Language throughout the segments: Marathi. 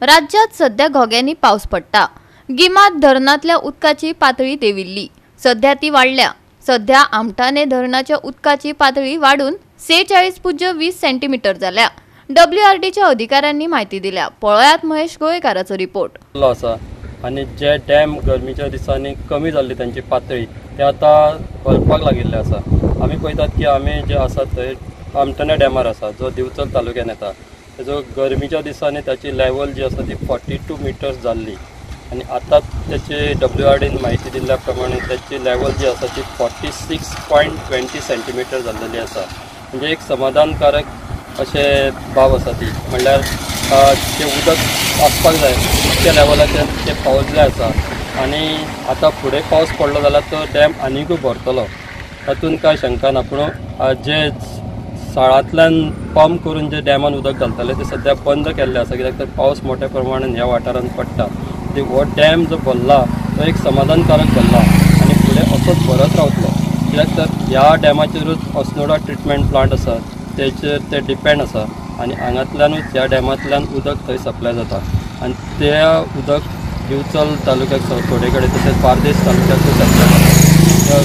राज्यात सध्या घोग्यांनी पाऊस पडटा। गिमात धरणातल्या उदकाची पातळी देविल्ली। सध्या ती वाढल्या। सध्या आमठाणे धरणाच्या उदकाची पातळी वाढून 46.20 सेंटीमीटर झाल्या। WRDच्या अधिकाऱ्यांनी माहिती दिल्या। पळयात महेश गोयेकाराचो रिपोर्ट। आणि जे डॅम गरमीच्या दिसांनी कमी जाल्ली त्यांची पातळी ते आता भरपाक लागिल्ले आसा। आमी पळयतात की आमी जे आसा थंय आमठाणे डॅमार आसा जो दिवचल तालुक्यान येता। तेजो गरमीच्या दिसांनी त्याची लेवल जी आसा ती 42 मिटर्स जाल्ली आणि आता त्याची WRDन माहिती दिल्या प्रमाणे त्याची लेवल जी आसा ती 46.20 सेंटीमीटर जाल्लेली आसा। म्हणजे एक समाधानकारक अशे बाब आसा ती। म्हणल्यार जे उदक आसपाक जाय त्या लेवलाचेर ते पावल्ले आसा आणि आता फुडें पावस पडलो जाल्यार तो डॅम आनीकूय भरतलो, तातूंत कांय शंका ना। पूण जे साळांतल्यान पंप करून जे डॅमान उदक घालताले ते सध्या बंद केल्ले आसा, कित्याक तर पावस मोठ्या प्रमाणान ह्या वाठारांत पडटा। हो डॅम जो भरला तो एक समाधानकारक भरला आणि फुडें असोच भरत रावतलो, कित्याक तर ह्या डॅमाचेरूच अस्नोडा ट्रिटमेंट प्लांट आसा तेचेर ते डिपेंड आसा आणि हांगातल्यानूच ह्या डॅमांतल्यान उदक थंय सप्लाय जाता आणि तें उदक दिवचल तालुक्याक थोडे कडेन तशेंच बार्देस तालुक्याकूय सप्लाय जाता।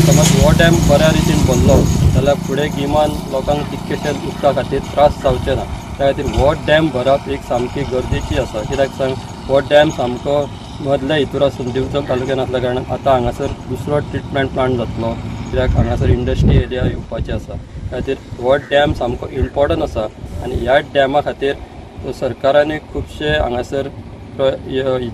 समज हो डॅम बऱ्या रितीन भरलो जाल्यार फुडें गिमान लोकांक तितकेशे उदका खातीर त्रास जावचे ना। त्या खातीर हो डॅम भरप एक सामकी गरजेची आसा, कित्याक सांग हो डॅम सामको मदल्या हितूर आसून दिवचल तालुक्यान आसल्या कारणान आतां हांगासर दुसरो ट्रिटमेंट प्लांट जातलो, कित्याक हांगासर इंडस्ट्री एरिया येवपाची आसा। त्या खातीर हो डॅम सामको इम्पॉर्टंट आसा आणि ह्या डॅमा खातीर सरकारानूय खुबशे हांगासर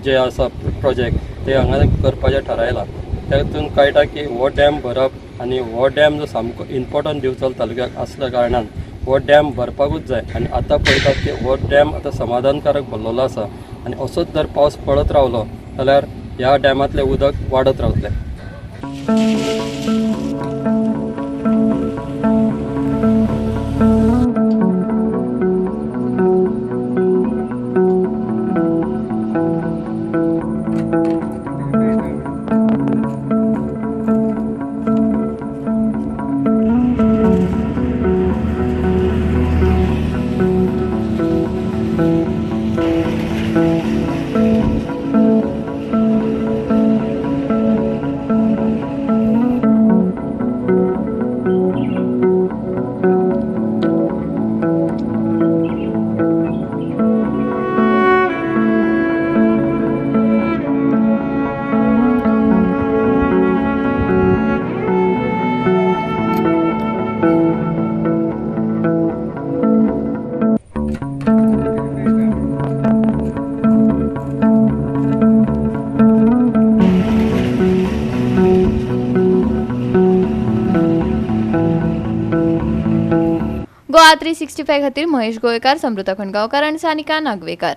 जे आसा प्रोजेक्ट ते हांगा करपाचें थारायलां। तातूंत कळटा की हो डॅम भरप आणि हो डॅम जो सामको इम्पॉर्टंट दिवचल तालुक्याक आसल्या कारणान हो डॅम भरपाकूच जाय। आणि आतां पळयतात की हो डॅम आतां समाधानकारक भरलेलो आसा आणि असोच जर पावस पडत रावलो जाल्यार ह्या डॅमांतलें उदक वाडत रावतलें। गोवा 365 खातीर महेश गोयेकार, समृता खंडगांवकार आणि सानिका नागवेकर।